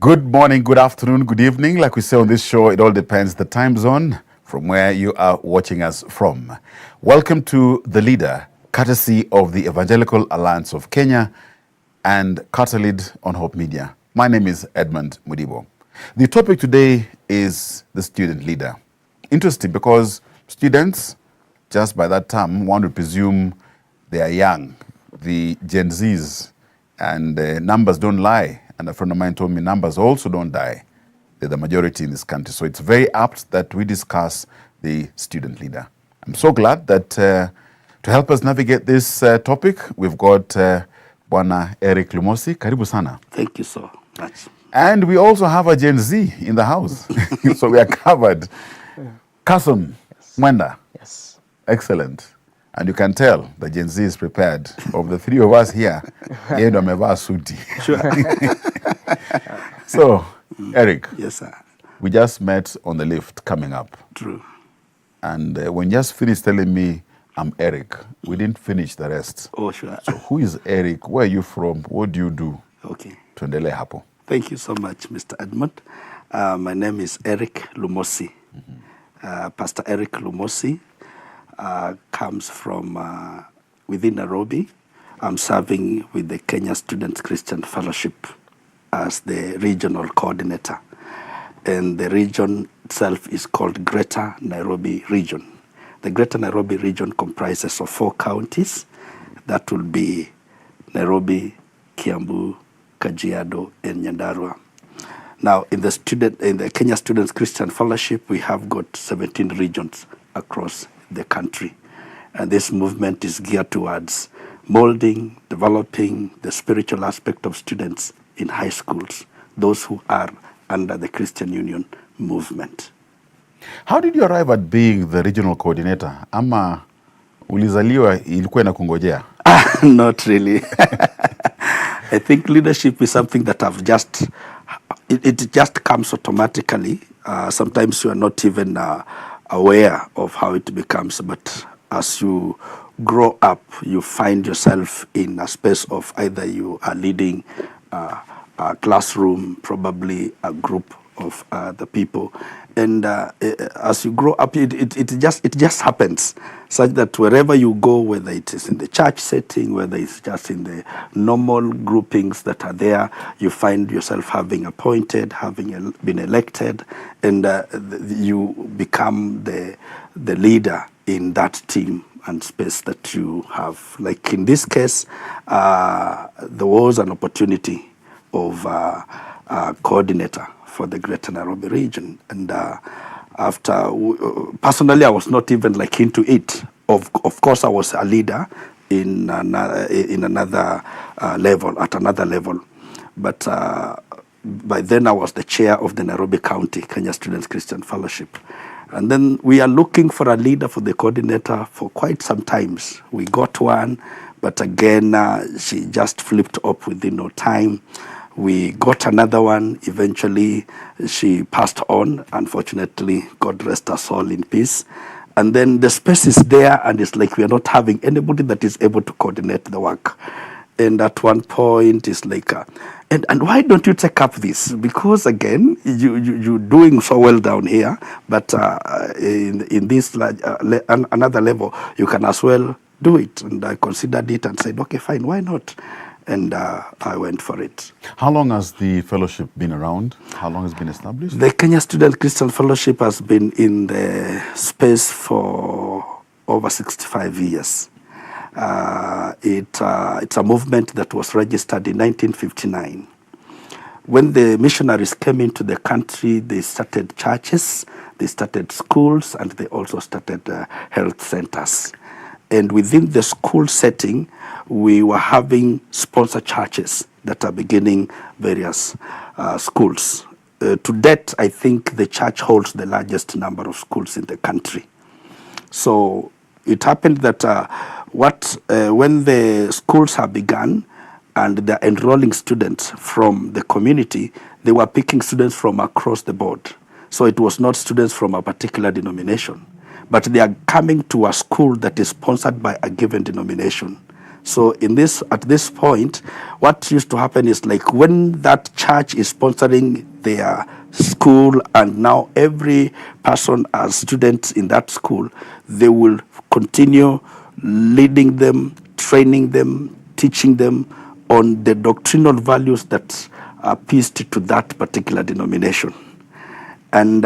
Good morning, good afternoon, good evening. Like we say on this show, it all depends the time zone from where you are watching us from. Welcome to The Leader, courtesy of the Evangelical Alliance of Kenya and Cartelid on Hope Media. My name is Edmund Mudibo. The topic today is the student leader. Interesting because students, just by that term, one would presume they are young, the Gen Zs, and numbers don't lie. And a friend of mine told me numbers also don't die. They're the majority in this country. So it's very apt that we discuss the student leader. I'm so glad that to help us navigate this topic, we've got Bwana Eric Lumosi. Karibu sana. Thank you so much. And we also have a Gen Z in the house. So we are covered. Carson Mwenda. Yes. Excellent. And you can tell the Gen Z is prepared. Of the three of us here, yeye ndo amevaa suti. Sure. So, Eric. Yes, sir. We just met on the lift coming up. True. And when you just finished telling me I'm Eric, we didn't finish the rest. Oh, sure. So who is Eric? Where are you from? What do you do? Okay. Tuendelee hapo. Thank you so much, Mr. Edmund. My name is Eric Lumosi. Pastor Eric Lumosi comes from within Nairobi. I'm serving with the Kenya Students Christian Fellowship as the regional coordinator. And the region itself is called Greater Nairobi Region. The Greater Nairobi Region comprises of 4 counties. That will be Nairobi, Kiambu, Kajiado, and Nyandarua. Now, in the Kenya Students Christian Fellowship, we have got 17 regions across the country. And this movement is geared towards molding, developing the spiritual aspect of students in high schools, those who are under the Christian Union movement. How did you arrive at being the regional coordinator? Ama ulizaliwa ilikuwa inakungojea? Not really. I think leadership is something that it just comes automatically. Sometimes you are not even aware of how it becomes, but as you grow up, you find yourself in a space of either you are leading a classroom, probably a group of the people, and as you grow up, it just happens, such that wherever you go, whether it is in the church setting, whether it's just in the normal groupings that are there, you find yourself having appointed, having been elected, and you become the leader in that team and space that you have. Like in this case, there was an opportunity of a coordinator for the Greater Nairobi region, and personally, I was not even like into it. Of course, I was a leader in another level, at another level, but by then I was the chair of the Nairobi County Kenya Students Christian Fellowship. And then we are looking for a leader for the coordinator for quite some times. We got one, but again, she just flipped up within no time. We got another one. Eventually, she passed on. Unfortunately, God rest her soul in peace. And then the space is there, and it's like we are not having anybody that is able to coordinate the work. And at one point, it's like, and why don't you take up this? Because again, you're doing so well down here, but in this another level, you can as well do it. And I considered it and said, okay, fine, why not? And I went for it. How long has the fellowship been around? How long has it been established? The Kenya Student Christian Fellowship has been in the space for over 65 years. It's a movement that was registered in 1959. When the missionaries came into the country, they started churches, they started schools, and they also started health centers. And within the school setting, we were having sponsor churches that are beginning various schools. To date, I think the church holds the largest number of schools in the country. So it happened that when the schools have begun and they're enrolling students from the community, they were picking students from across the board. So it was not students from a particular denomination, but they are coming to a school that is sponsored by a given denomination. So at this point, what used to happen is like when that church is sponsoring their school, and now every person as students in that school, they will continue leading them, training them, teaching them on the doctrinal values that are pieced to that particular denomination. And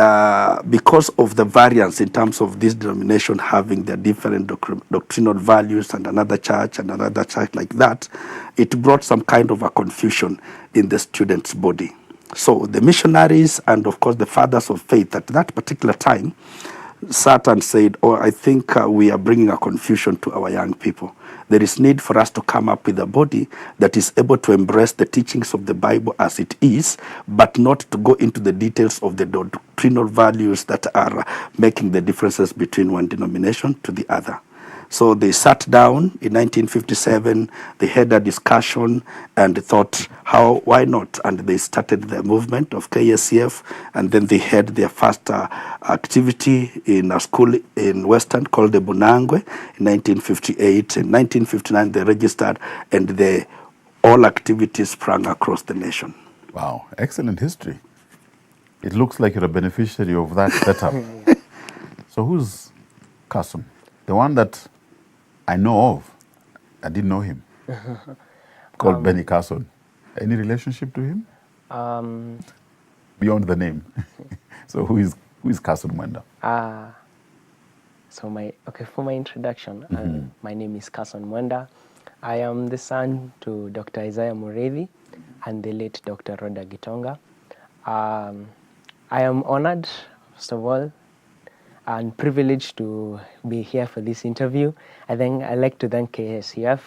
because of the variance in terms of this denomination having their different doctrinal values and another church like that, it brought some kind of a confusion in the students' body. So the missionaries and of course the fathers of faith at that particular time sat and said, oh, I think we are bringing a confusion to our young people. There is need for us to come up with a body that is able to embrace the teachings of the Bible as it is, but not to go into the details of the doctrinal values that are making the differences between one denomination to the other. So they sat down in 1957, they had a discussion and thought, why not? And they started the movement of KSCF, and then they had their first activity in a school in Western called the Bunangwe in 1958. In 1959, they registered, and all activities sprang across the nation. Wow, excellent history. It looks like you're a beneficiary of that setup. So who's Carson? The one that I know of. I didn't know him. Called Benny Carson. Any relationship to him? Beyond the name. So who is Carson Mwenda? For my introduction, my name is Carson Mwenda. I am the son to Dr. Isaiah Mureithi and the late Dr. Rhoda Gitonga. I am honored, first of all, and privileged to be here for this interview. I'd like to thank KSCF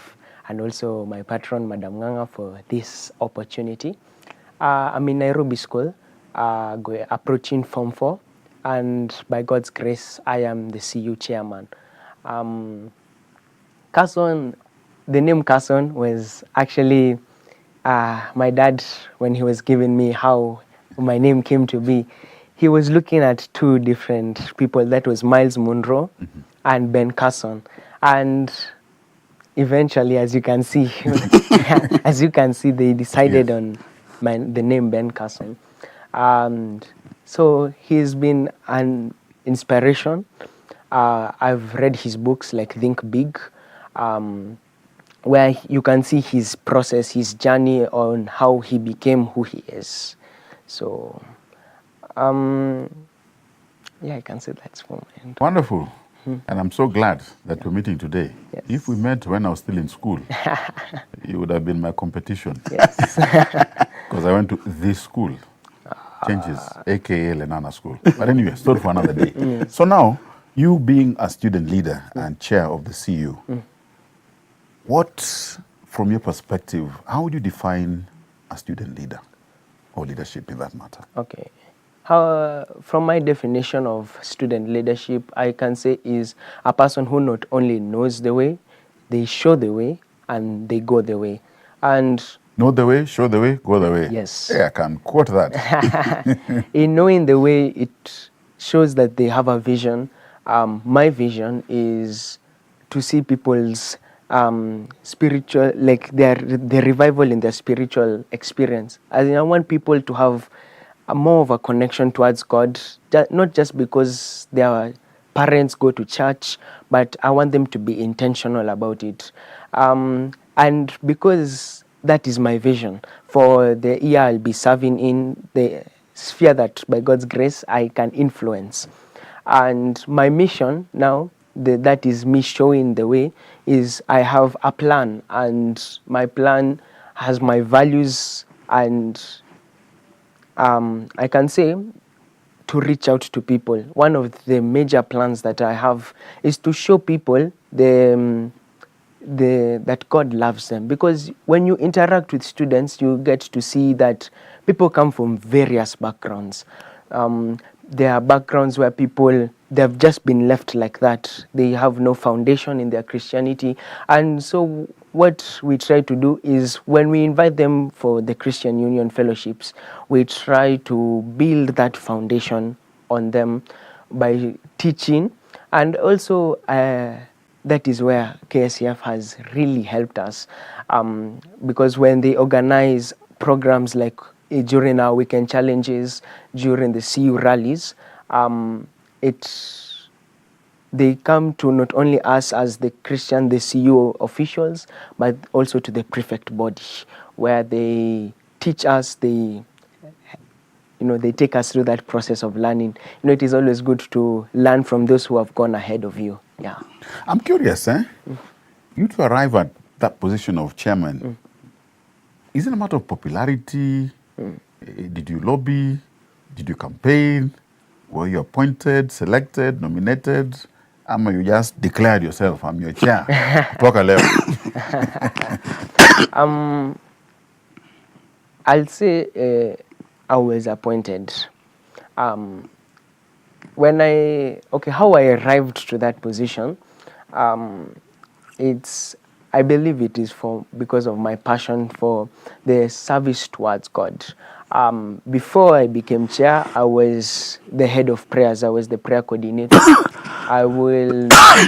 and also my patron, Madam Nganga, for this opportunity. I'm in Nairobi School, approaching Form 4, and by God's grace, I am the CU chairman. Carson, the name Carson was actually my dad, when he was giving me how my name came to be. He was looking at two different people. That was Miles Munro and Ben Carson. And eventually, as you can see, they decided on the name Ben Carson. And so he's been an inspiration. I've read his books like Think Big, where you can see his process, his journey on how he became who he is. So I can say that's for my end. Wonderful. And I'm so glad that we're meeting today. Yes. If we met when I was still in school, you would have been my competition. Yes. Because I went to this school, Changes, aka Lenana School. But anyway, story for another day. So now, you being a student leader and chair of the CU, what, from your perspective, how would you define a student leader or leadership in that matter? Okay. From my definition of student leadership, I can say is a person who not only knows the way, they show the way, and they go the way. And know the way, show the way, go the way. Yes. Yeah, I can quote that. In knowing the way, it shows that they have a vision. My vision is to see people's spiritual, like their revival in their spiritual experience. I want people to have more of a connection towards God, not just because their parents go to church, but I want them to be intentional about it. And because that is my vision for the year I'll be serving in, the sphere that by God's grace I can influence. And my mission now, that is me showing the way, is I have a plan, and my plan has my values, and I can say to reach out to people. One of the major plans that I have is to show people that God loves them. Because when you interact with students, you get to see that people come from various backgrounds. There are backgrounds where they've just been left like that. They have no foundation in their Christianity. And so what we try to do is when we invite them for the Christian Union fellowships, we try to build that foundation on them by teaching. And also that is where KSCF has really helped us, because when they organize programs like during our weekend challenges, during the CU rallies, they come to not only us as the Christian, the CU officials, but also to the prefect body, where they teach us, they take us through that process of learning. It is always good to learn from those who have gone ahead of you. Yeah. I'm curious, you to arrive at that position of chairman, is it a matter of popularity? Did you lobby? Did you campaign? Were you appointed, selected, nominated? You just declared yourself, I'm your chair? Talk a little. I'll say I was appointed. How I arrived to that position, I believe it is because of my passion for the service towards God. Before I became chair, I was the head of prayers. I was the prayer coordinator.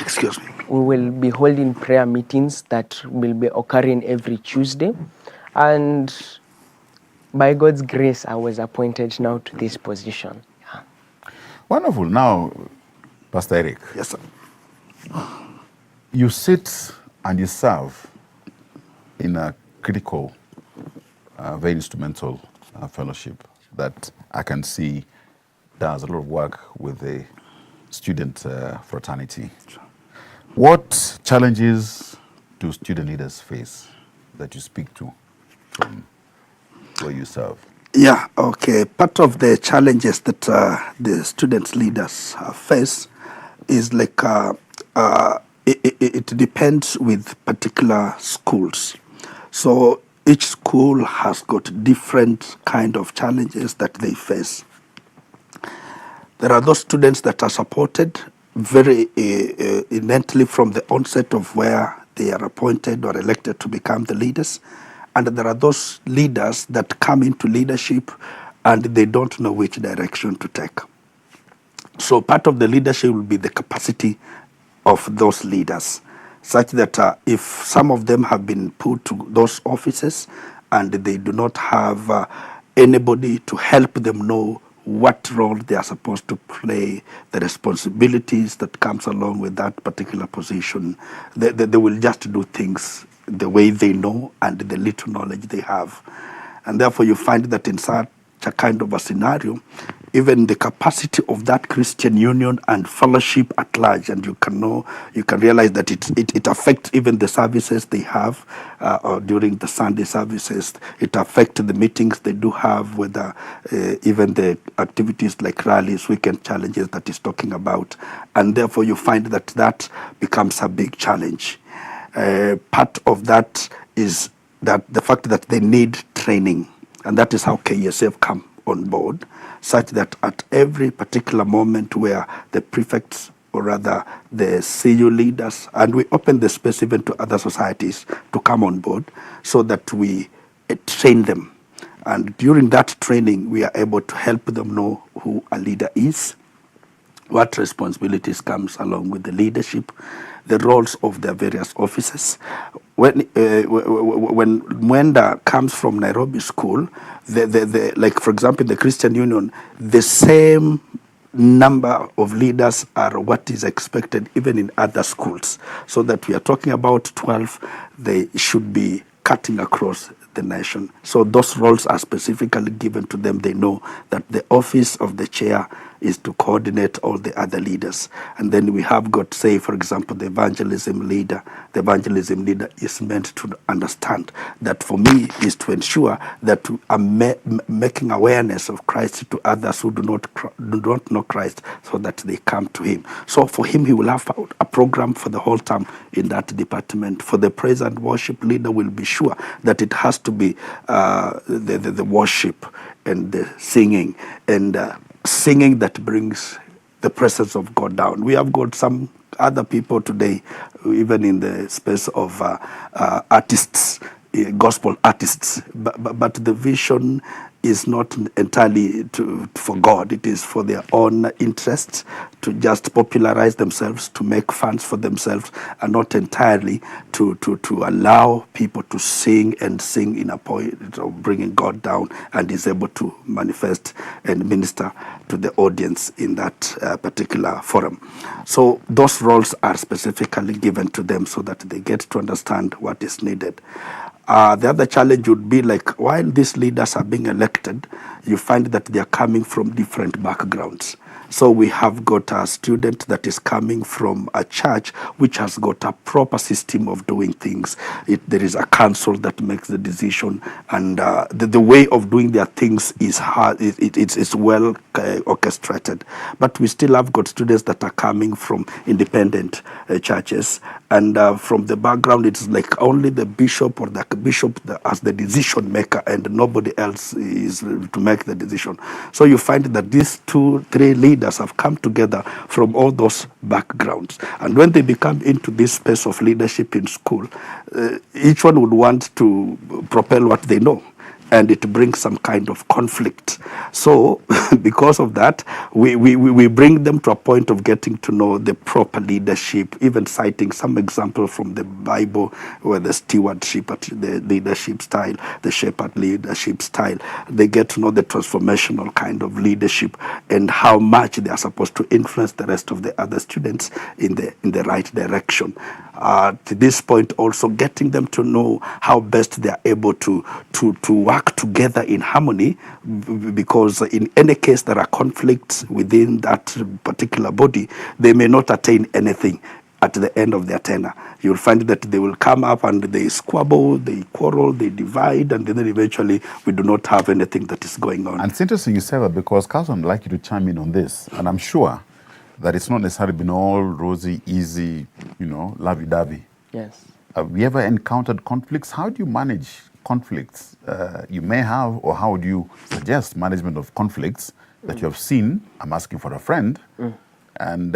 Excuse me. We will be holding prayer meetings that will be occurring every Tuesday. And by God's grace, I was appointed now to this position. Yeah. Wonderful. Now, Pastor Eric. Yes, sir. You sit and you serve in a critical, very instrumental fellowship that I can see does a lot of work with the student fraternity. What challenges do student leaders face that you speak to from where you serve? Yeah, okay. Part of the challenges that the student leaders face is like it depends with particular schools. So each school has got different kind of challenges that they face. There are those students that are supported very innately from the onset of where they are appointed or elected to become the leaders. And there are those leaders that come into leadership and they don't know which direction to take. So part of the leadership will be the capacity of those leaders, such that if some of them have been put to those offices and they do not have anybody to help them know what role they are supposed to play, the responsibilities that comes along with that particular position, they will just do things the way they know and the little knowledge they have. And therefore you find that in such a kind of a scenario, even the capacity of that Christian union and fellowship at large, and you can realize that it affects even the services they have or during the Sunday services. It affects the meetings they do have, whether even the activities like rallies, weekend challenges that he's talking about. And therefore you find that that becomes a big challenge. Part of that is that the fact that they need training, and that is how KSCF come on board, such that at every particular moment where the prefects, or rather the CU leaders, and we open the space even to other societies to come on board so that we train them. And during that training, we are able to help them know who a leader is, what responsibilities comes along with the leadership, the roles of their various offices. When Mwenda comes from Nairobi school, like for example in the Christian Union, the same number of leaders are what is expected even in other schools. So that we are talking about 12, they should be cutting across the nation. So those roles are specifically given to them. They know that the office of the chair is to coordinate all the other leaders. And then we have got, say, for example, the evangelism leader. The evangelism leader is meant to understand that for me is to ensure that I'm making awareness of Christ to others who do not know Christ, so that they come to him. So for him, he will have a program for the whole term in that department. For the praise and worship leader, will be sure that it has to be the worship and the singing, and singing that brings the presence of God down. We have got some other people today, even in the space of artists, gospel artists, but the vision is not entirely for God. It is for their own interests, to just popularize themselves, to make funds for themselves, and not entirely to allow people to sing and sing in a point of bringing God down, and is able to manifest and minister to the audience in that particular forum. So those roles are specifically given to them so that they get to understand what is needed. The other challenge would be, like, while these leaders are being elected, you find that they are coming from different backgrounds. So we have got a student that is coming from a church which has got a proper system of doing things. There is a council that makes the decision, and the way of doing their things is hard. It's well orchestrated. But we still have got students that are coming from independent churches, and from the background, it's like only the bishop or the bishop as the decision maker, and nobody else is to make the decision. So you find that these 2-3 leaders have come together from all those backgrounds, and when they become into this space of leadership in school, each one would want to propel what they know, and it brings some kind of conflict. So because of that, we bring them to a point of getting to know the proper leadership, even citing some example from the Bible, where the stewardship, the leadership style, the shepherd leadership style. They get to know the transformational kind of leadership, and how much they are supposed to influence the rest of the other students in the right direction. To this point, also getting them to know how best they are able to work together in harmony, because in any case there are conflicts within that particular body, they may not attain anything at the end of their tenure. You'll find that they will come up and they squabble, they quarrel, they divide, and then eventually we do not have anything that is going on. And it's interesting you say that, because Carson, I'd like you to chime in on this, and I'm sure that it's not necessarily been all rosy, easy, lovey-dovey. Yes. Have you ever encountered conflicts? How do you manage conflicts you may have, or how do you suggest management of conflicts that you have seen? I'm asking for a friend. And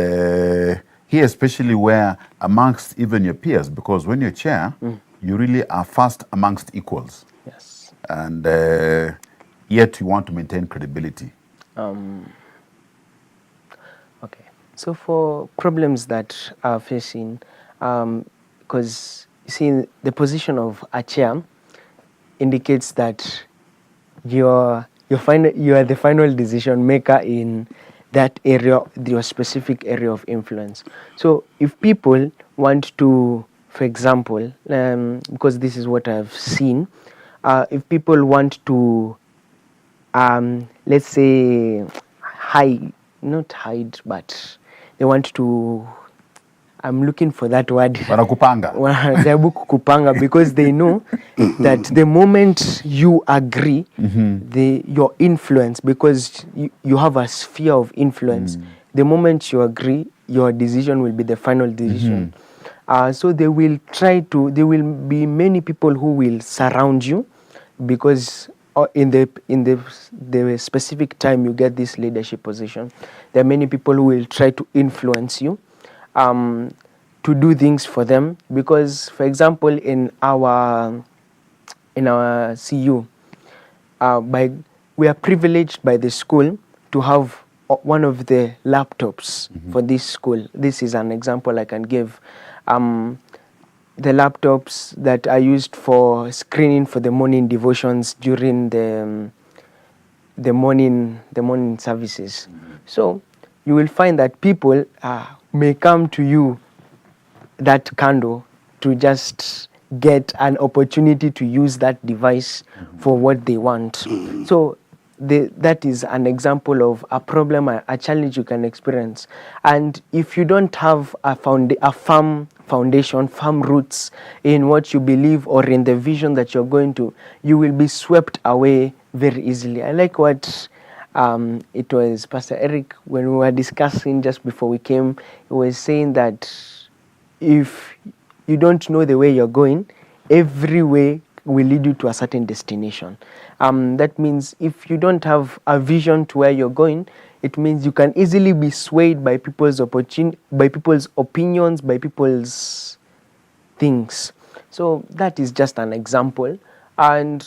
here especially where amongst even your peers, because when you're chair, you really are first amongst equals. Yes. And yet you want to maintain credibility. Okay. So for problems that are facing, because you see, the position of Achieng indicates that you are the final decision maker in that area, your specific area of influence. So if people want to, for example, because this is what I've seen, if people want to, let's say, not hide, but they want to, I'm looking for that word. Wanakupanga. Wanajaribu kukupanga, because they know that the moment you agree, your influence, because you have a sphere of influence, the moment you agree, your decision will be the final decision. So there will be many people who will surround you, because in the specific time you get this leadership position, there are many people who will try to influence you, to do things for them. Because, for example, in our CU, we are privileged by the school to have one of the laptops for this school. This is an example I can give. The laptops that are used for screening for the morning devotions during the morning services. So you will find that people may come to you, that candle, to just get an opportunity to use that device for what they want. So that is an example of a problem, a challenge you can experience. And if you don't have a firm foundation, firm roots in what you believe or in the vision that you're going to, you will be swept away very easily. I like what it was Pastor Eric, when we were discussing just before we came, he was saying that if you don't know the way you're going, every way will lead you to a certain destination. That means if you don't have a vision to where you're going, it means you can easily be swayed by people's opinions, by people's things. So that is just an example. And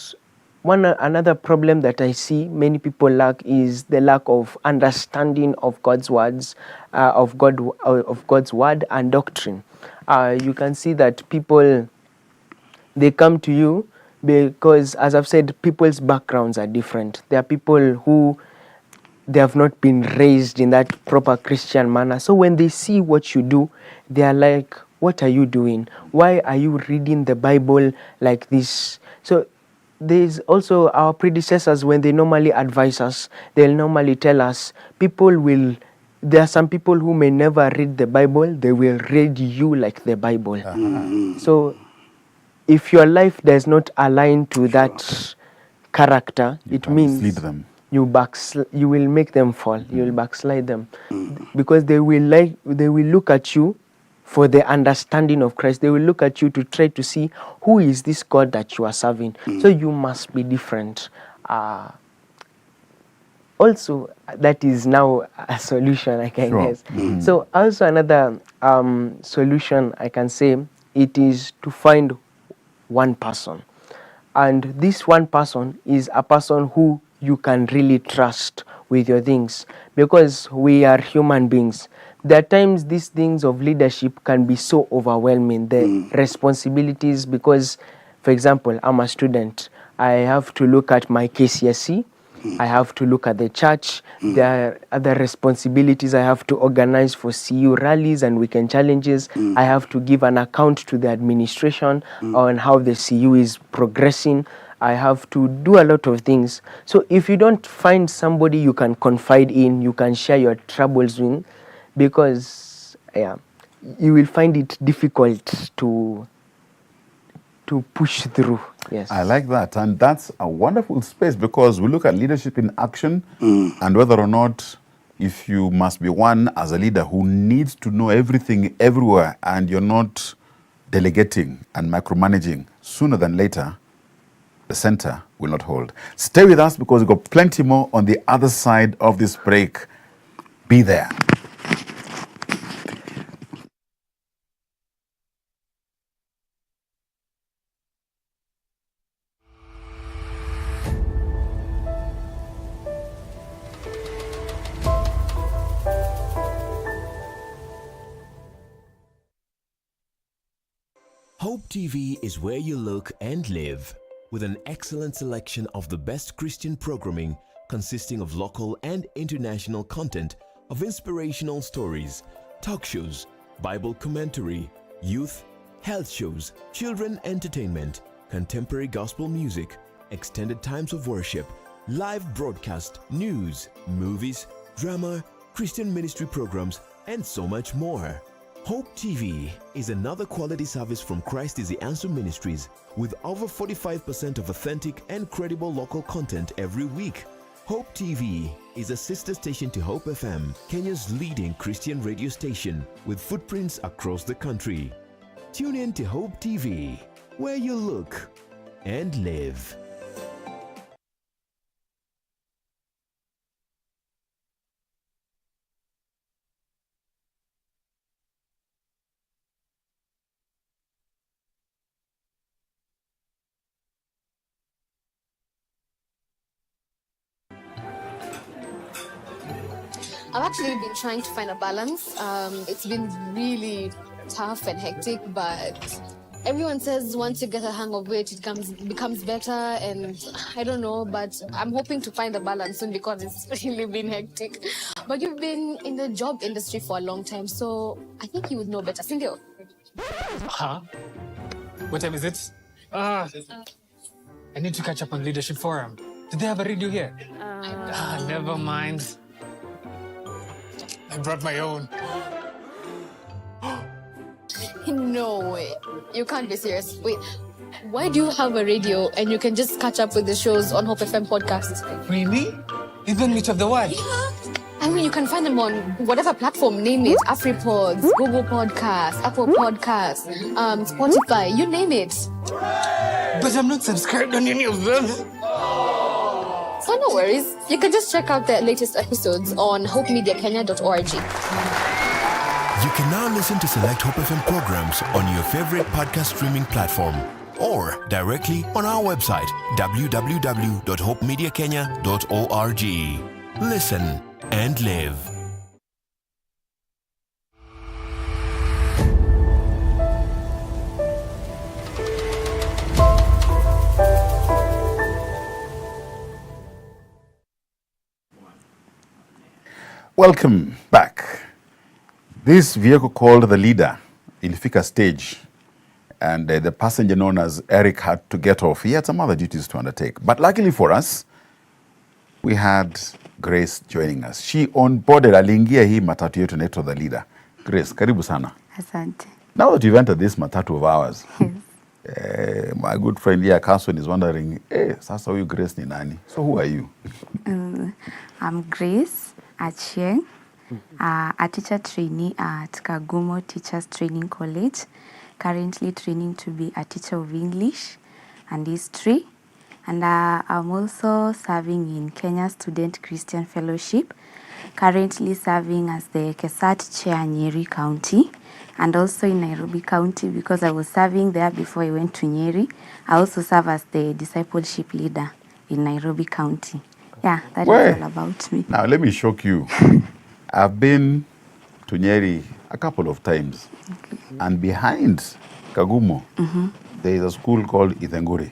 Another problem that I see many people lack is the lack of understanding of God's words, of God's word and doctrine. You can see that people, they come to you because, as I've said, people's backgrounds are different. There are people who they have not been raised in that proper Christian manner. So when they see what you do, they are like, what are you doing? Why are you reading the Bible like this? So there's also our predecessors, when they normally advise us, they'll normally tell us, there are some people who may never read the Bible, they will read you like the Bible. So if your life does not align to that character, it means mislead them. you will make them fall. You will backslide them, because they will look at you for the understanding of Christ. They will look at you to try to see who is this God that you are serving. So you must be different. Also, that is now a solution, I can guess. So also another solution I can say, it is to find one person. And this one person is a person who you can really trust with your things, because we are human beings. There are times these things of leadership can be so overwhelming, the responsibilities, because, for example, I'm a student. I have to look at my KCSE. I have to look at the church. There are other responsibilities. I have to organize for CU rallies and weekend challenges. I have to give an account to the administration on how the CU is progressing. I have to do a lot of things. So if you don't find somebody you can confide in, you can share your troubles with, because you will find it difficult to push through. Yes, I like that. And that's a wonderful space, because we look at leadership in action and whether or not, if you must be one as a leader who needs to know everything everywhere, and you're not delegating and micromanaging, sooner than later, the center will not hold. Stay with us, because we've got plenty more on the other side of this break. Be there. Hope TV is where you look and live, with an excellent selection of the best Christian programming consisting of local and international content, of inspirational stories, talk shows, Bible commentary, youth, health shows, children entertainment, contemporary gospel music, extended times of worship, live broadcast, news, movies, drama, Christian ministry programs, and so much more. Hope TV is another quality service from Christ is the Answer Ministries, with over 45% of authentic and credible local content every week. Hope TV is a sister station to Hope FM, Kenya's leading Christian radio station, with footprints across the country. Tune in to Hope TV, where you look and live. I've actually been trying to find a balance. It's been really tough and hectic, but everyone says once you get a hang of it, becomes better, and I don't know, but I'm hoping to find a balance soon, because it's really been hectic. But you've been in the job industry for a long time, so I think you would know better. Sindio? Huh? What time is it? I need to catch up on Leadership Forum. Do they have a radio here? Never mind. I brought my own. No way. You can't be serious. Wait, why do you have a radio and you can just catch up with the shows on Hope FM podcast? Really? Even Meet of the Word? Yeah. I mean, you can find them on whatever platform, name it. AfriPods, Google Podcasts, Apple Podcasts, Spotify, you name it. But I'm not subscribed on any of them. So no worries. You can just check out the latest episodes on hopemediakenya.org. You can now listen to select Hope FM programs on your favorite podcast streaming platform. or directly on our website www.hopemediakenya.org. Listen and live. Welcome back. This vehicle called the Leader ilifika stage, and the passenger known as Eric had to get off. He had some other duties to undertake. But luckily for us, we had Grace joining us. She onboarded, aliingia hii matatu yetu inaitwa the Leader. Grace, karibu sana. Asante. Now that you've entered this matatu of ours, Yes. my good friend here, Carson, is wondering, sasa huyu Grace ni nani? So who are you? I'm Grace Achieng, a teacher trainee at Kagumo Teachers Training College, currently training to be a teacher of English and history. And I'm also serving in Kenya Student Christian Fellowship, currently serving as the KSAT chair in Nyeri County, and also in Nairobi County because I was serving there before I went to Nyeri. I also serve as the discipleship leader in Nairobi County. Yeah, that is all about me. Now, let me shock you. I've been to Nyeri a couple of times. Okay. And behind Kagumo, there is a school called Ithenguri.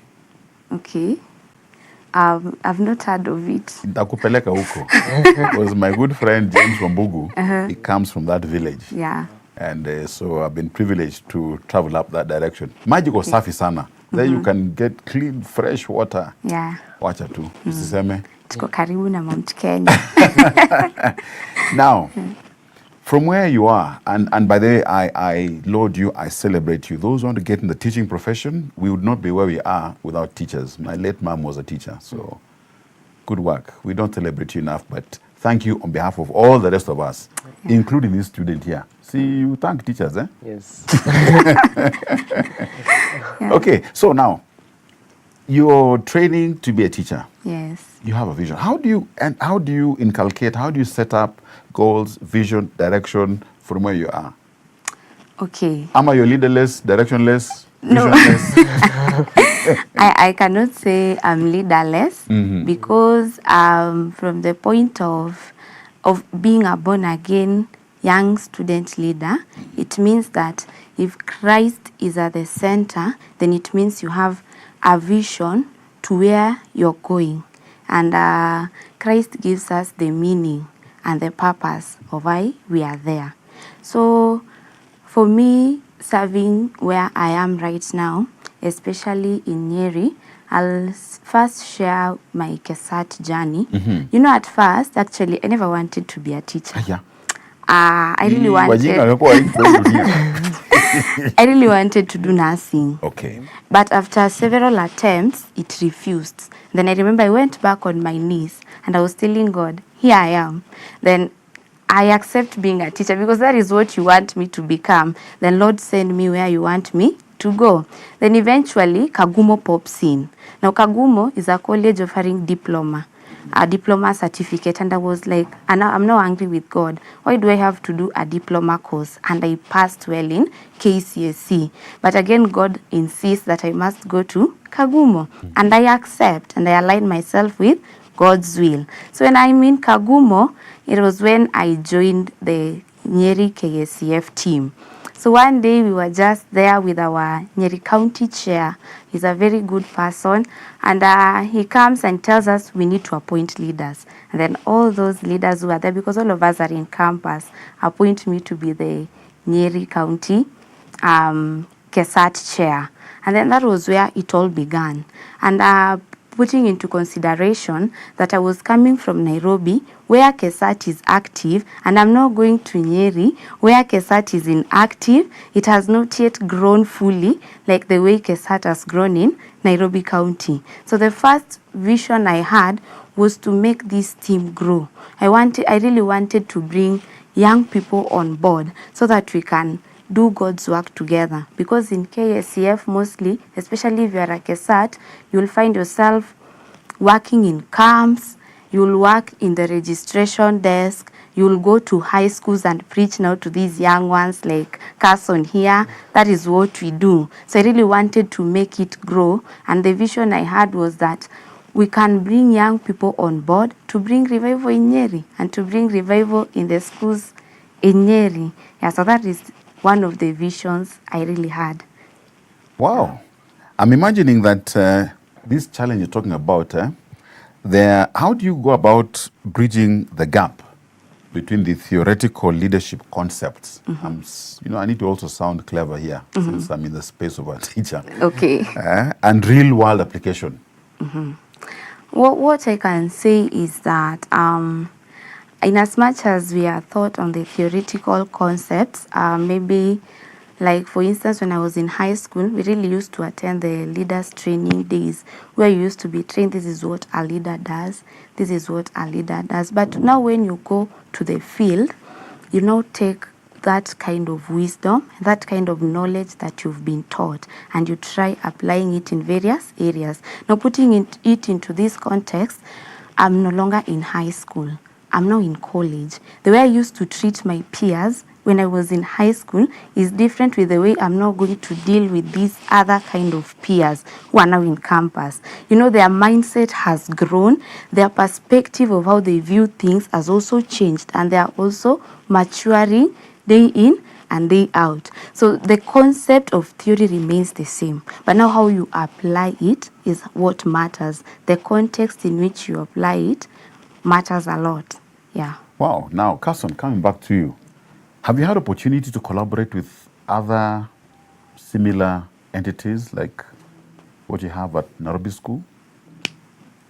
Okay. I've not heard of it. Nitakupeleka huko. Because my good friend James Wambugu, he comes from that village. Yeah. And so I've been privileged to travel up that direction. Maji ko safi sana. There you can get clean, fresh water. Yeah. Wacha tu. Usiseme. Tuko karibu na Mount Kenya. Now, from where you are, and by the way, I laud you, I celebrate you. Those who want to get in the teaching profession, we would not be where we are without teachers. My late mom was a teacher, so good work. We don't celebrate you enough, but thank you on behalf of all the rest of us, including this student here. See, you thank teachers, eh? Yes. Okay, so now, you're training to be a teacher. Yes. You have a vision. How do you inculcate, how do you set up goals, vision, direction from where you are? Okay. Am I your leaderless, directionless, No. visionless? I cannot say I'm leaderless because from the point of being a born again young student leader, it means that if Christ is at the center, then it means you have a vision to where you're going. And Christ gives us the meaning and the purpose of why we are there. So for me, serving where I am right now, especially in Nyeri, I'll first share my KSAT journey. You know, at first, actually, I never wanted to be a teacher. Yeah. I really wanted to do nursing. Okay. But after several attempts, it refused. Then I remember I went back on my knees and I was telling God, here I am. Then I accept being a teacher because that is what you want me to become. Then Lord, send me where you want me to go. Then eventually Kagumo pops in. Now Kagumo is a college offering a diploma certificate, and I was like, and I'm now angry with God. Why do I have to do a diploma course? And I passed well in KSCF. But again, God insists that I must go to Kagumo. And I accept and I align myself with God's will. So when I'm in Kagumo, it was when I joined the Nyeri KSCF team. So one day we were just there with our Nyeri County chair. He's a very good person. And he comes and tells us we need to appoint leaders. And then all those leaders who are there, because all of us are in campus, appoint me to be the Nyeri County KSAT chair. And then that was where it all began. And putting into consideration that I was coming from Nairobi, where KSAT is active, and I'm now going to Nyeri, where KSAT is inactive. It has not yet grown fully like the way KSAT has grown in Nairobi County. So the first vision I had was to make this team grow. I really wanted to bring young people on board so that we can do God's work together. Because in KSCF mostly, especially if you are a KSAT, you'll find yourself working in camps, You'll work in the registration desk. You'll go to high schools and preach now to these young ones like Carson here. That is what we do. So I really wanted to make it grow. And the vision I had was that we can bring young people on board to bring revival in Nyeri and to bring revival in the schools in Nyeri. Yeah, so that is one of the visions I really had. Wow. I'm imagining that this challenge you're talking about, how do you go about bridging the gap between the theoretical leadership concepts? I need to also sound clever here since I'm in the space of a teacher. Okay. And real world application. What I can say is that in as much as we are taught on the theoretical concepts, maybe like for instance, when I was in high school, we really used to attend the leaders training days where you used to be trained, this is what a leader does, this is what a leader does. But now when you go to the field, you now take that kind of wisdom, that kind of knowledge that you've been taught, and you try applying it in various areas. Now putting it into this context, I'm no longer in high school. I'm now in college. The way I used to treat my peers when I was in high school is different with the way I'm now going to deal with these other kind of peers who are now in campus. You know, their mindset has grown, their perspective of how they view things has also changed, and they are also maturing day in and day out. So the concept of theory remains the same, but now how you apply it is what matters. The context in which you apply it matters a lot. Yeah. Wow. Now, Carson, coming back to you. Have you had opportunity to collaborate with other similar entities like what you have at Nairobi School?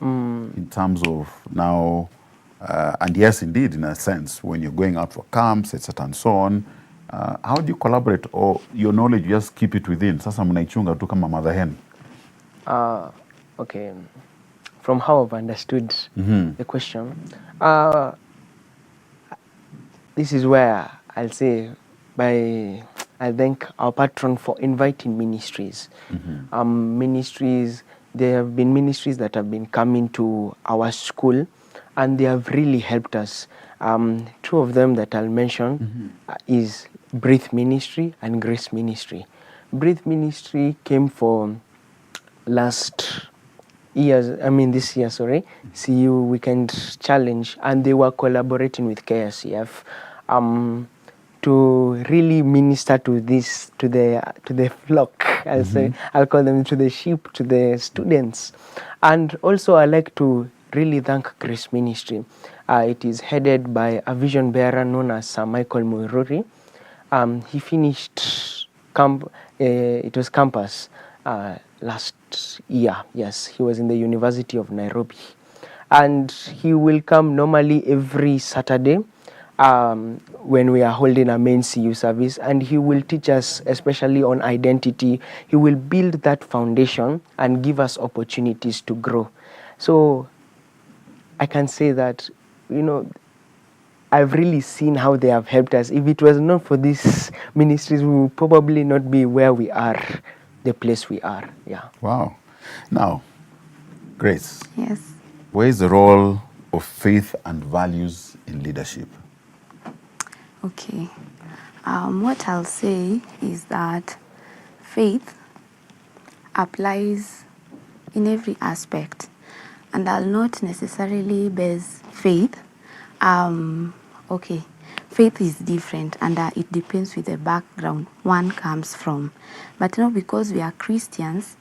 In terms of now, and yes, indeed, in a sense, when you're going out for camps, etc., and so on, how do you collaborate, or your knowledge, you just keep it within? Sasa mnaichunga tu kama mother hen. Okay. From how I've understood the question, this is where I'll say I thank our patron for inviting ministries. Ministries, there have been ministries that have been coming to our school, and they have really helped us. Two of them that I'll mention is Breathe Ministry and Grace Ministry. Breathe Ministry came for this year, CU Weekend Challenge, and they were collaborating with KSCF to really minister to the flock. I'll call them, to the sheep, to the students. And also I like to really thank Grace Ministry. It is headed by a vision bearer known as Sir Michael Muiruri. He finished it was campus last year. Yes, he was in the University of Nairobi. And he will come normally every Saturday when we are holding a main CU service, and he will teach us especially on identity. He will build that foundation and give us opportunities to grow. So I can say that, I've really seen how they have helped us. If it was not for these ministries, we would probably not be where we are, the place we are. Yeah. Wow. Now, Grace. Yes. Where is the role of faith and values in leadership? Okay. What I'll say is that faith applies in every aspect, and I'll not necessarily base faith. Faith is different, and it depends with the background one comes from. But because we are Christians,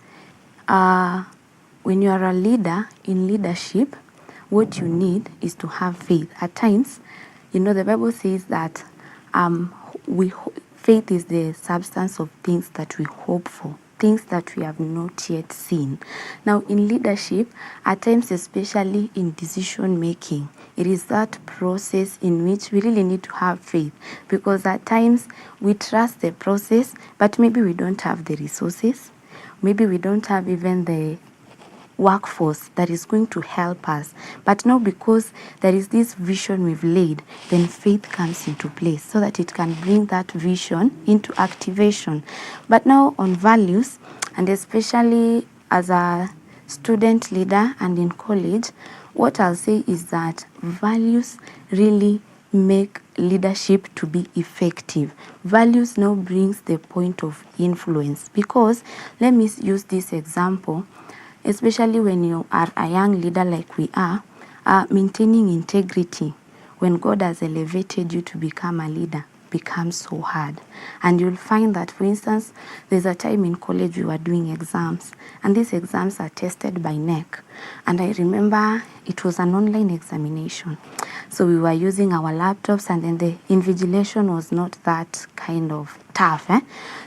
when you are a leader in leadership, what you need is to have faith. At times, the Bible says that faith is the substance of things that we hope for, things that we have not yet seen. Now, in leadership, at times, especially in decision making, it is that process in which we really need to have faith, because at times we trust the process, but maybe we don't have the resources, maybe we don't have even the workforce that is going to help us. But now, because there is this vision we've laid, then faith comes into place so that it can bring that vision into activation. But now on values, and especially as a student leader and in college, what I'll say is that values really make leadership to be effective. Values now brings the point of influence, because let me use this example, especially when you are a young leader like we are, maintaining integrity when God has elevated you to become a leader becomes so hard. And you'll find that, for instance, there's a time in college we were doing exams, and these exams are tested by NEC. And I remember it was an online examination. So we were using our laptops, and then the invigilation was not that kind of tough.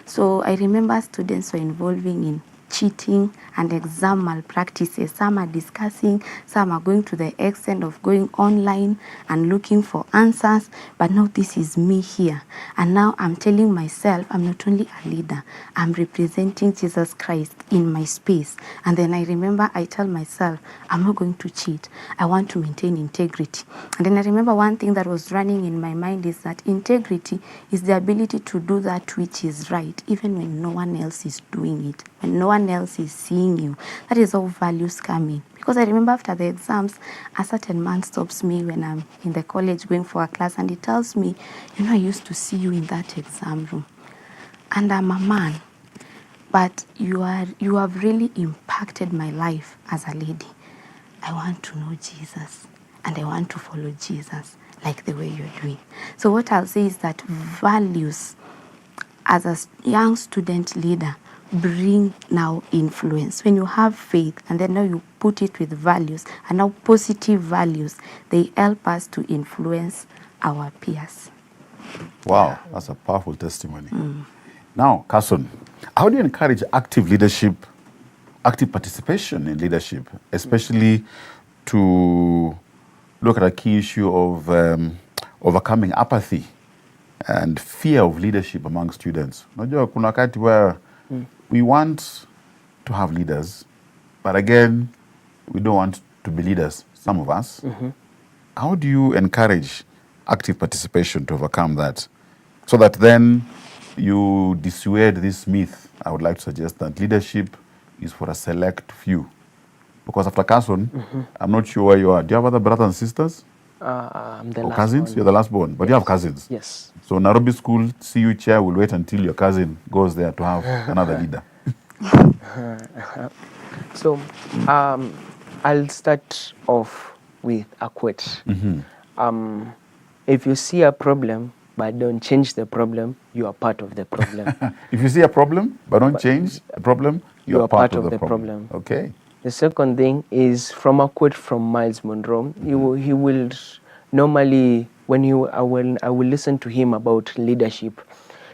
So I remember students were involving in cheating and exam malpractices. Some are discussing, some are going to the extent of going online and looking for answers. But now this is me here. And now I'm telling myself I'm not only a leader, I'm representing Jesus Christ in my space. And then I remember I tell myself, I'm not going to cheat. I want to maintain integrity. And then I remember one thing that was running in my mind is that integrity is the ability to do that which is right, even when no one else is doing it, when no one else is seeing you. That is how values come in. Because I remember after the exams, a certain man stops me when I'm in the college going for a class, and he tells me, you know, I used to see you in that exam room, and I'm a man, but you have really impacted my life as a lady. I want to know Jesus, and I want to follow Jesus like the way you're doing. So what I'll say is that values, as a young student leader, bring now influence. When you have faith and then now you put it with values, and now positive values, they help us to influence our peers. Wow, that's a powerful testimony. Now, Carson, how do you encourage active leadership, active participation in leadership, especially to look at a key issue of overcoming apathy and fear of leadership among students? Unajua kuna wakati where we want to have leaders, but again, we don't want to be leaders, some of us. How do you encourage active participation to overcome that, so that then you dissuade this myth? I would like to suggest that leadership is for a select few. Because after Carson, I'm not sure where you are. Do you have other brothers and sisters? I'm the Or last cousins? one. You're the last born, but you have cousins. Yes. So Nairobi School CU chair will wait until your cousin goes there to have another leader. So I'll start off with a quote. If you see a problem but don't change the problem, you are part of the problem. If you see a problem but don't change the problem, you are part of the problem. Okay. The second thing is from a quote from Miles Monroe. He will normally, when I will listen to him about leadership,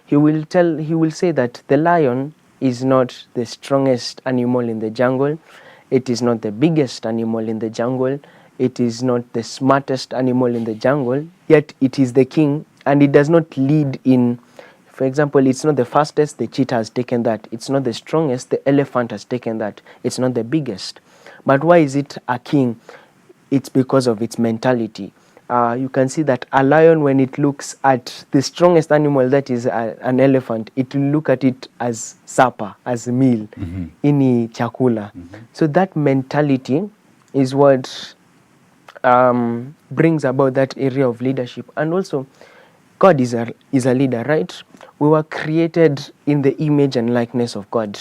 he will say that the lion is not the strongest animal in the jungle. It is not the biggest animal in the jungle. It is not the smartest animal in the jungle. Yet it is the king, and it does not lead in. For example, it's not the fastest, the cheetah has taken that. It's not the strongest, the elephant has taken that. It's not the biggest. But why is it a king? It's because of its mentality. You can see that a lion, when it looks at the strongest animal, that is an elephant, it will look at it as supper, as a meal, ini chakula. So that mentality is what brings about that area of leadership. And also, God is a leader, right? We were created in the image and likeness of God.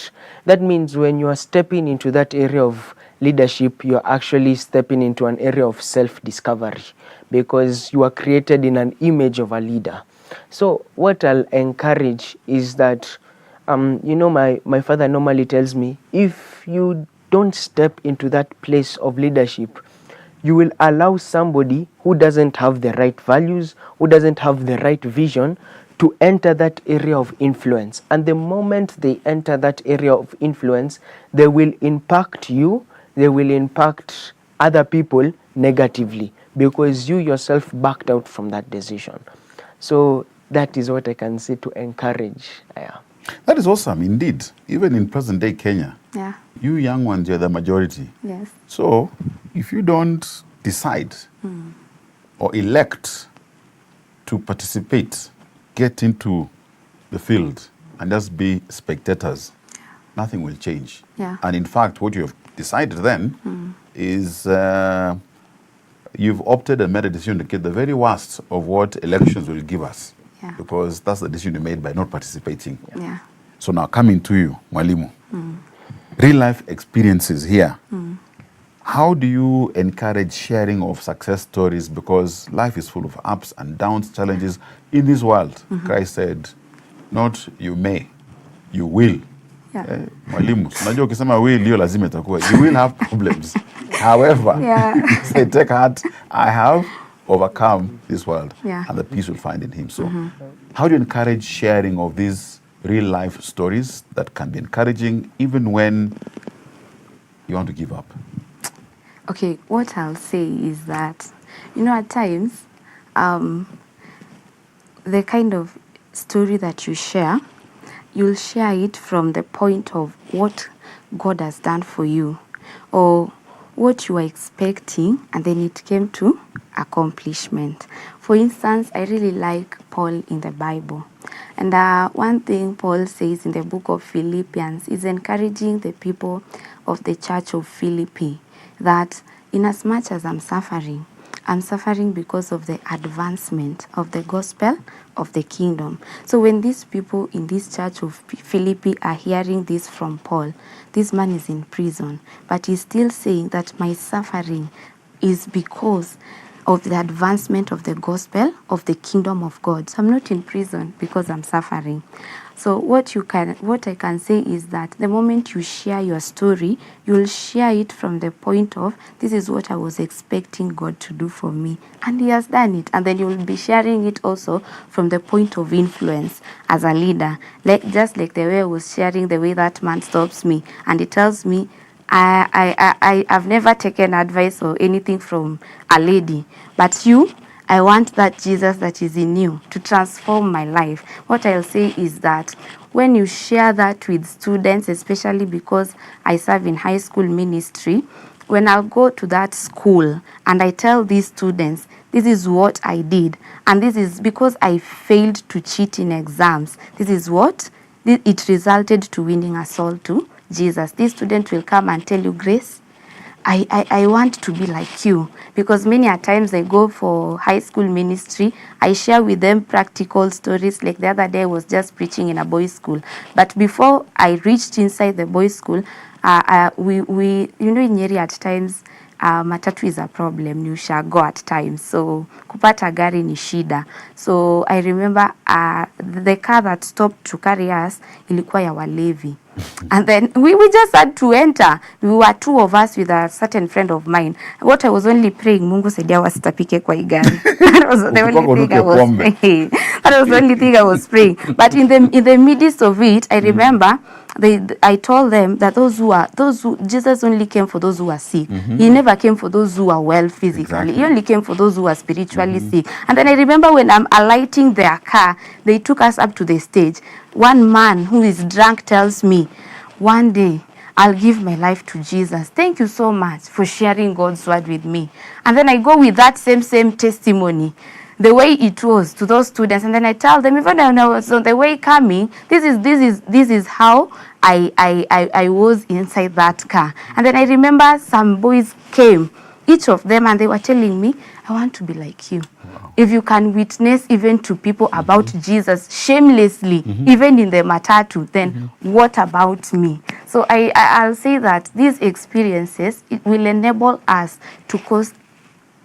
That means when you are stepping into that area of leadership, you are actually stepping into an area of self-discovery, because you are created in an image of a leader. So what I'll encourage is that, my father normally tells me, if you don't step into that place of leadership, you will allow somebody who doesn't have the right values, who doesn't have the right vision, to enter that area of influence. And the moment they enter that area of influence, they will impact you, they will impact other people negatively, because you yourself backed out from that decision. So that is what I can say to encourage. That is awesome, indeed. Even in present day Kenya, you young ones, you're the majority. Yes. So if you don't decide or elect to participate, get into the field and just be spectators, nothing will change. Yeah. And in fact, what you have decided then is you've opted and made a decision to get the very worst of what elections will give us. Yeah. Because that's the decision you made by not participating. Yeah. So now coming to you, Mwalimu. Real life experiences here. How do you encourage sharing of success stories? Because life is full of ups and downs, challenges in this world. Christ said, not you may, you will. Yeah. Mwalimu, unajua ukisema will, hiyo lazima itakuwa. You will have problems. However, say, take heart, I have overcome this world, and the peace will find in him. So how do you encourage sharing of these real life stories that can be encouraging even when you want to give up? Okay, what I'll say is that, at times, the kind of story that you share, you'll share it from the point of what God has done for you, or what you were expecting, and then it came to accomplishment. For instance, I really like Paul in the Bible. And one thing Paul says in the book of Philippians is encouraging the people of the church of Philippi that in as much as I'm suffering because of the advancement of the gospel of the kingdom. So when these people in this church of Philippi are hearing this from Paul, this man is in prison, but he's still saying that my suffering is because of the advancement of the gospel of the kingdom of God. So I'm not in prison because I'm suffering. So what I can say is that the moment you share your story, you'll share it from the point of, this is what I was expecting God to do for me, and he has done it. And then you'll be sharing it also from the point of influence as a leader. Just like the way I was sharing the way that man stops me and he tells me, I've never taken advice or anything from a lady, but I want that Jesus that is in you to transform my life. What I'll say is that when you share that with students, especially because I serve in high school ministry, when I'll go to that school and I tell these students, this is what I did, and this is because I failed to cheat in exams. This is what it resulted to winning a soul to Jesus. This student will come and tell you, Grace, I want to be like you, because many a times I go for high school ministry, I share with them practical stories. Like the other day I was just preaching in a boys' school, but before I reached inside the boys' school, we in Nyeri at times matatu is a problem, you shall go at times, so kupata gari ni shida. So I remember the car that stopped to carry us ilikuwa ya walevi. And then we just had to enter. We were two of us with a certain friend of mine. What I was only praying, Mungu saidia wasitapike kwa igari. That was the only thing I was praying. That was the only thing I was praying. But in the midst of it, I remember I told them that Jesus only came for those who are sick. He never came for those who are well physically. Exactly. He only came for those who are spiritually sick. And then I remember when I'm alighting their car, they took us up to the stage. One man who is drunk tells me, one day I'll give my life to Jesus. Thank you so much for sharing God's word with me. And then I go with that same testimony, the way it was to those students, and then I tell them, even when I was on the way coming, this is how I was inside that car. And then I remember some boys came, each of them, and they were telling me, I want to be like you. Wow. If you can witness even to people about Jesus shamelessly, even in the matatu, then what about me? So I'll say that these experiences, it will enable us to cause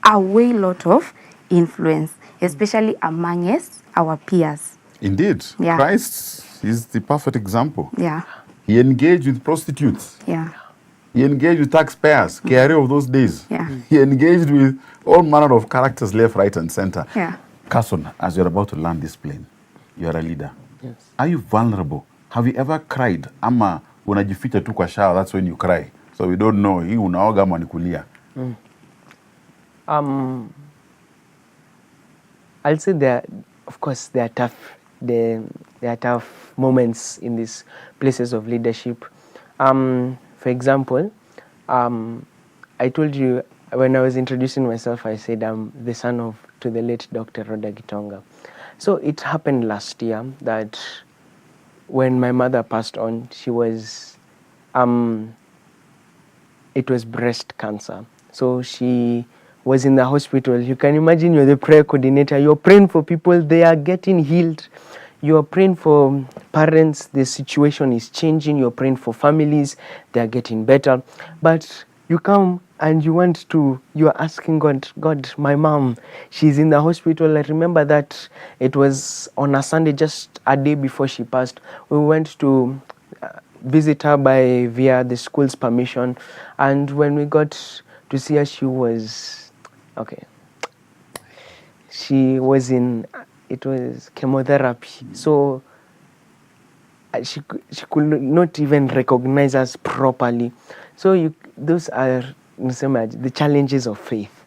a way lot of influence, especially amongst our peers. Indeed. Yeah. Christ is the perfect example. Yeah. He engaged with prostitutes. Yeah. He engaged with taxpayers, KRA of those days. Yeah. He engaged with all manner of characters left, right, and center. Yeah. Carson, as you're about to land this plane, you're a leader. Yes. Are you vulnerable? Have you ever cried? Ama unajificha tu kwa shower, that's when you cry. So we don't know. Hii unaoga ama ni kulia. I'll say there are tough moments in these places of leadership. For example, I told you when I was introducing myself, I said I'm the son to the late Dr. Rhoda Gitonga. So it happened last year that when my mother passed on, she was, it was breast cancer. So she was in the hospital. You can imagine you're the prayer coordinator. You're praying for people, they are getting healed. You are praying for parents, the situation is changing. You're praying for families, they are getting better. But you come and you are asking God, my mom, she's in the hospital. I remember that it was on a Sunday, just a day before she passed. We went to visit her via the school's permission. And when we got to see her, she was it was chemotherapy. So she could not even recognize us properly. So those are the challenges of faith,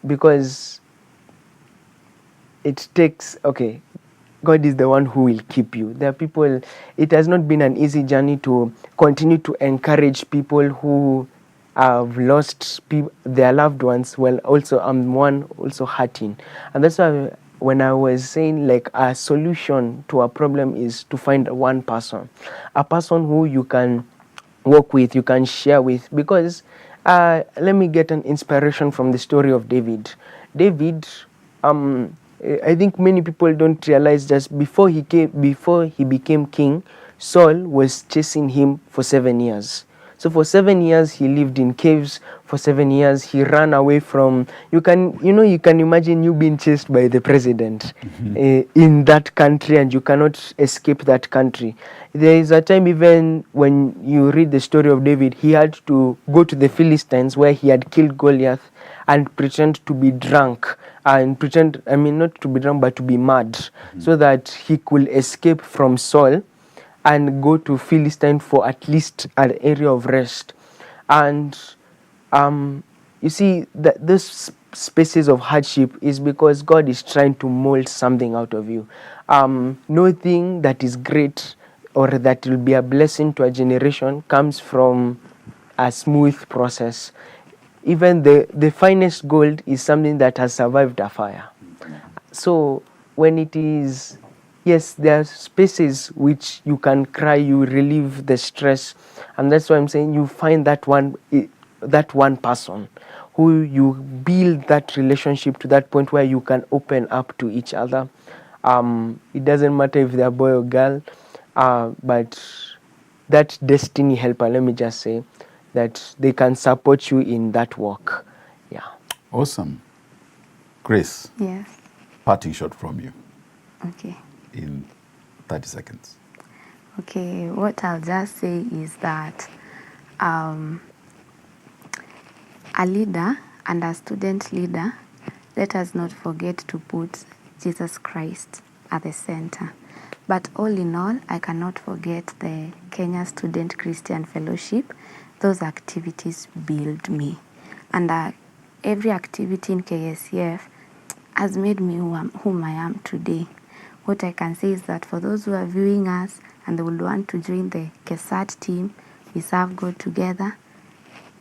because it takes God is the one who will keep you. There are people, it has not been an easy journey to continue to encourage people who have lost their loved ones. Well, also I'm one also hurting. And that's why when I was saying like a solution to a problem is to find one person. A person who you can work with, you can share with. Because let me get an inspiration from the story of David. David, I think many people don't realize just before he became king, Saul was chasing him for 7 years. So for 7 years he lived in caves. For 7 years he ran away from. You can imagine you being chased by the president in that country, and you cannot escape that country. There is a time even when you read the story of David, he had to go to the Philistines where he had killed Goliath and pretend to be drunk. And pretend, not to be drunk, but to be mad, so that he could escape from Saul and go to Philistine for at least an area of rest. And you see, that this spaces of hardship is because God is trying to mold something out of you. Nothing that is great or that will be a blessing to a generation comes from a smooth process. Even the finest gold is something that has survived a fire. So when it is, yes, there are spaces which you can cry, you relieve the stress, and that's why I'm saying you find that one person who you build that relationship to that point where you can open up to each other. It doesn't matter if they're boy or girl, but that destiny helper, let me just say, that they can support you in that work. Yeah. Awesome. Grace. Yes. Parting shot from you. Okay. In 30 seconds. Okay, what I'll just say is that a leader and a student leader, let us not forget to put Jesus Christ at the center. But all in all, I cannot forget the Kenya Student Christian Fellowship. Those activities build me. And every activity in KSCF has made me whom I am today. What I can say is that for those who are viewing us and they would want to join the KESAT team, we serve God together.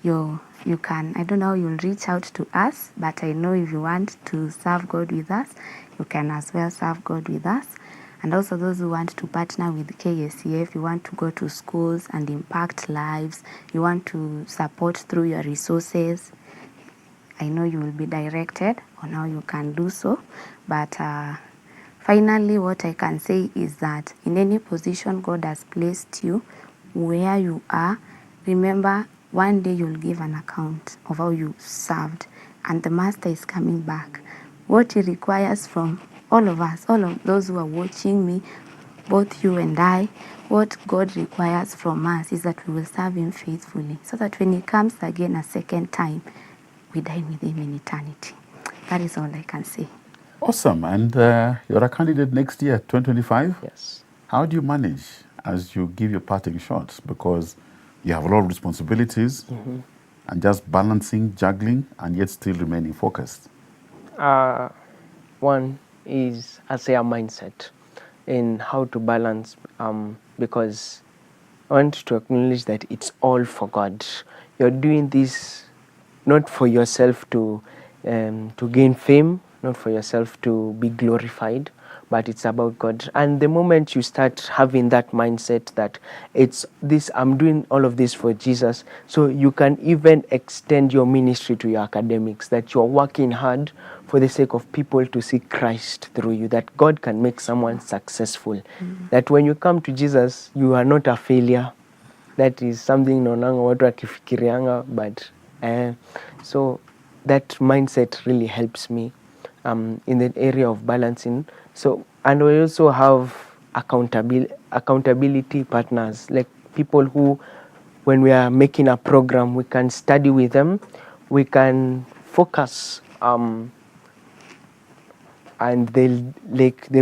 You can, I don't know, you'll reach out to us, but I know if you want to serve God with us, you can as well serve God with us. And also those who want to partner with KSCF, you want to go to schools and impact lives, you want to support through your resources, I know you will be directed on how you can do so. But finally, what I can say is that in any position God has placed you, where you are, remember one day you'll give an account of how you served, and the Master is coming back. What he requires from all of us, all of those who are watching me, both you and I, what God requires from us is that we will serve him faithfully, so that when he comes again a second time, we dine with him in eternity. That is all I can say. Awesome. And you're a candidate next year, 2025? Yes. How do you manage as you give your parting shots? Because you have a lot of responsibilities and just balancing, juggling, and yet still remaining focused. One is, I say, a mindset in how to balance, because I want to acknowledge that it's all for God. You're doing this not for yourself to gain fame, not for yourself to be glorified, but it's about God. And the moment you start having that mindset that it's this, I'm doing all of this for Jesus, so you can even extend your ministry to your academics, that you're working hard for the sake of people to see Christ through you, that God can make someone successful. That when you come to Jesus, you are not a failure. That is something nonanga watu akifikirianga, but so that mindset really helps me in the area of balancing. So, and we also have accountability partners, like people who, when we are making a program, we can study with them, we can focus, and they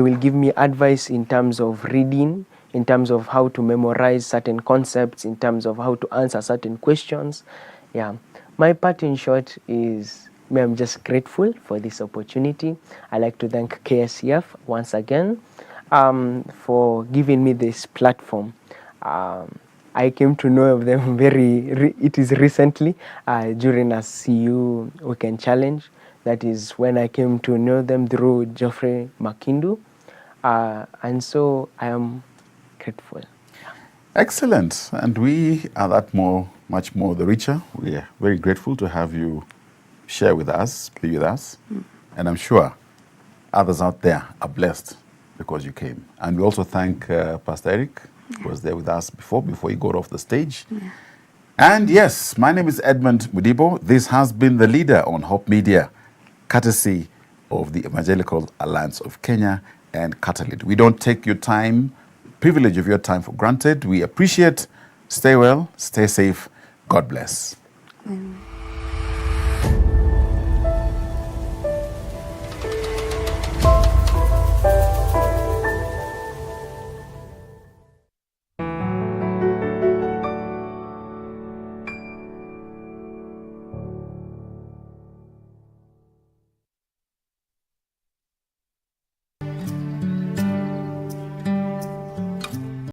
will give me advice in terms of reading, in terms of how to memorize certain concepts, in terms of how to answer certain questions. Yeah, my part in short is, I'm just grateful for this opportunity. I like to thank KSCF once again for giving me this platform. I came to know of them it is recently during a CU Weekend Challenge. That is when I came to know them through Geoffrey Makindu. And so I am grateful. Excellent. And we are much more the richer. We are very grateful to have you share with us, be with us. And I'm sure others out there are blessed because you came. And we also thank Pastor Eric, who was there with us before he got off the stage. Yeah. And yes, my name is Edmund Mudibo. This has been The Leader on Hope Media, courtesy of the Evangelical Alliance of Kenya and Catalyst. We don't take your time, privilege of your time for granted. We appreciate. Stay well, stay safe. God bless. Amen.